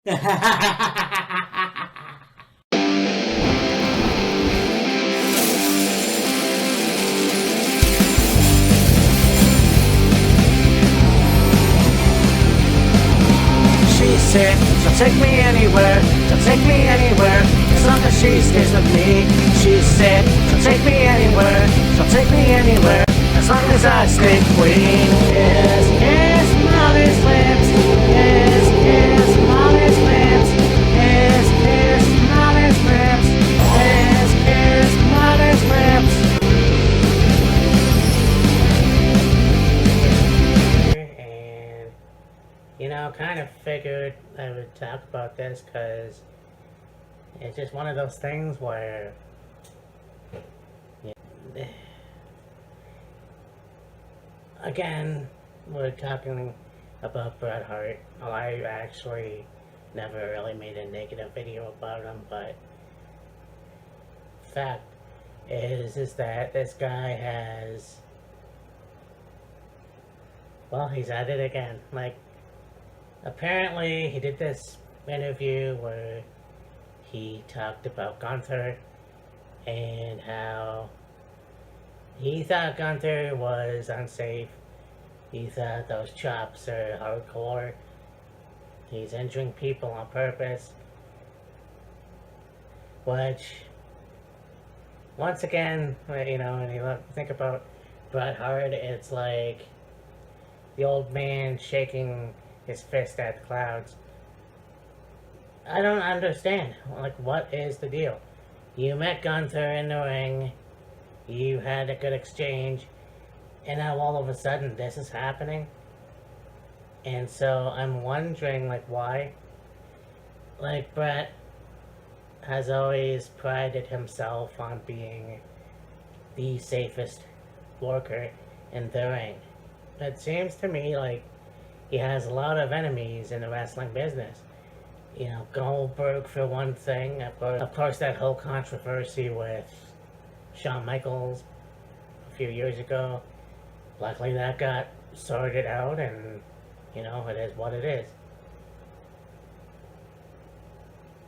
She said, she'll take me anywhere, she'll take me anywhere, as long as she stays with me. She said, she'll take me anywhere, she'll take me anywhere, as long as I stay queen. Yes, yes, Molly's lips. Yes, yes, Molly's lips. Yes, yes, Molly's lips. Yes, yes, Molly's lips. And, you know, kind of figured I would talk about this because it's just one of those things where, again, we're talking about Bret Hart. Well, I actually never really made a negative video about him, but fact is that this guy has, well, he's at it again. Like, apparently he did this interview where he talked about Gunther and how he thought Gunther was unsafe. He thought those chops are hardcore. He's injuring people on purpose. Which, once again, you know, when you think about Bret Hart, it's like the old man shaking his fist at the clouds. I don't understand. Like, what is the deal? You met Gunther in the ring. You had a good exchange. And now all of a sudden this is happening. And so I'm wondering, like, why? Like, Bret has always prided himself on being the safest worker in the ring. It seems to me like he has a lot of enemies in the wrestling business. You know, Goldberg for one thing. Of course, that whole controversy with Shawn Michaels a few years ago. Luckily that got sorted out, and, you know, it is what it is.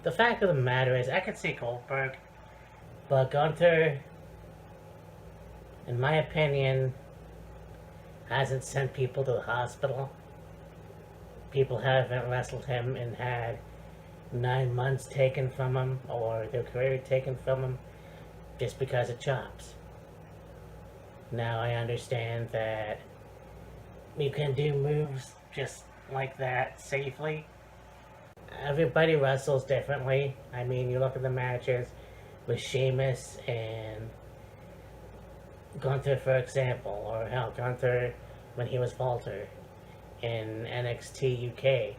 The fact of the matter is, I could see Goldberg, but Gunther, in my opinion, hasn't sent people to the hospital. People haven't wrestled him and had 9 months taken from him, or their career taken from him, just because of chops. Now, I understand that you can do moves just like that safely. Everybody wrestles differently. I mean, you look at the matches with Sheamus and Gunther, for example, or hell, Gunther when he was Walter in NXT UK.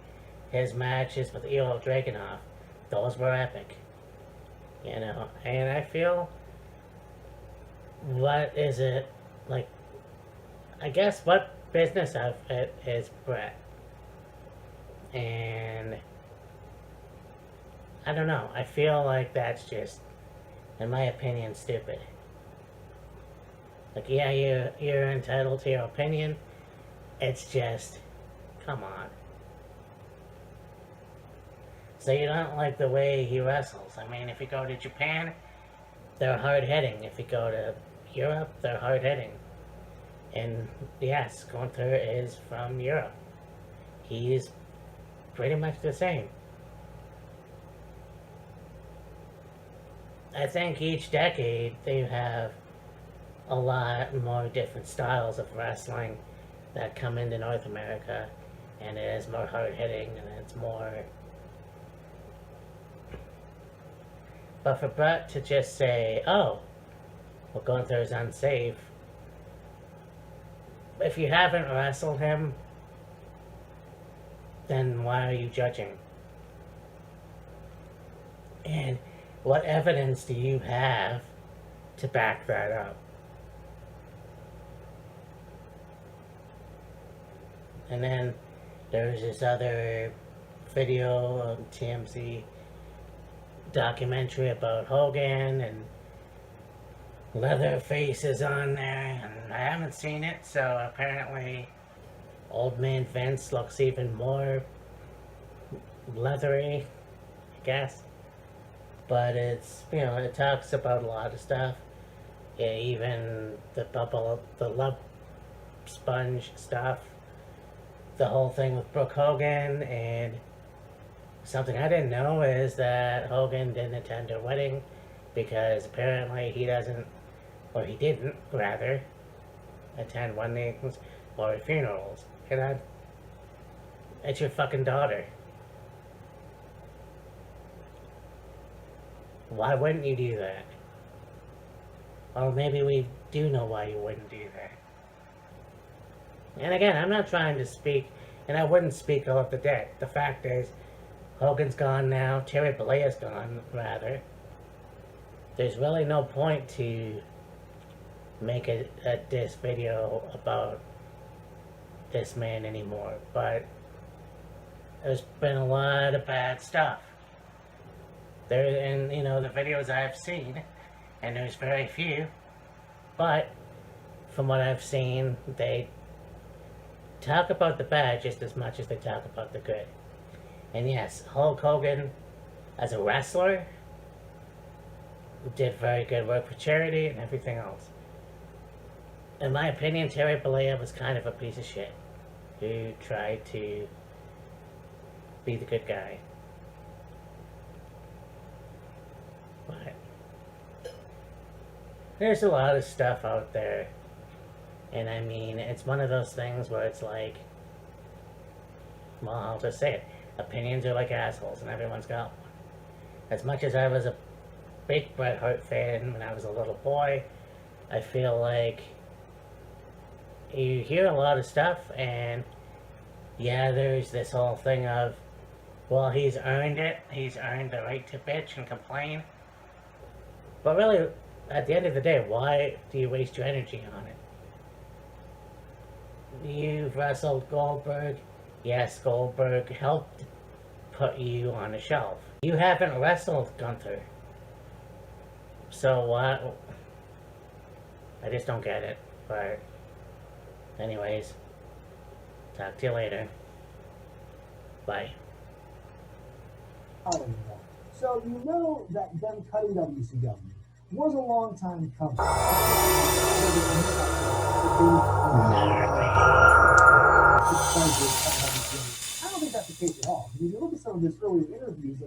His matches with Ilya Dragunov, those were epic. You know, and I feel, what is it, like, I guess, what business of it is Bret? And I don't know, I feel like that's just, in my opinion, stupid. Like, yeah, you're entitled to your opinion. It's just, come on. So you don't like the way he wrestles. I mean, if you go to Japan, they're hard-hitting. If you go to Europe, they're hard-hitting. And yes, Gunther is from Europe. He's pretty much the same. I think each decade they have a lot more different styles of wrestling that come into North America, and it is more hard-hitting, and it's more... But for Bret to just say, oh, well, Gunther is unsafe, if you haven't wrestled him, then why are you judging? And what evidence do you have to back that up? And then there's this other video on TMZ documentary about Hogan, and Leatherface is on there, and I haven't seen it, so apparently Old Man Vince looks even more leathery, I guess. But it's, it talks about a lot of stuff. Yeah, even the love sponge stuff, the whole thing with Brooke Hogan, and something I didn't know is that Hogan didn't attend her wedding because apparently he doesn't, or he didn't, rather, attend weddings or funerals. And it's your fucking daughter. Why wouldn't you do that? Well, maybe we do know why you wouldn't do that. And again, I'm not trying to speak, and I wouldn't speak ill of the dead. The fact is, Hogan's gone now. Terry Bollea's gone, rather. There's really no point to make this video about this man anymore. But there's been a lot of bad stuff. And the videos I've seen, and there's very few, but from what I've seen, they talk about the bad just as much as they talk about the good. And yes, Hulk Hogan, as a wrestler, did very good work for charity and everything else. In my opinion, Terry Bollea was kind of a piece of shit who tried to be the good guy. But there's a lot of stuff out there, and I mean, it's one of those things where it's like, well, I'll just say it, opinions are like assholes, and everyone's got one. As much as I was a big Bret Hart fan when I was a little boy, I feel like you hear a lot of stuff, and yeah, there's this whole thing of, well, he's earned it, he's earned the right to bitch and complain. But really, at the end of the day, why do you waste your energy on it? You've wrestled Goldberg. Yes, Goldberg helped put you on a shelf. You haven't wrestled Gunther. So what? I just don't get it. But anyways, talk to you later. Bye. So you know that them cutting WCW was a long time coming. I don't think that's the case at all. If you look at some of his earlier interviews,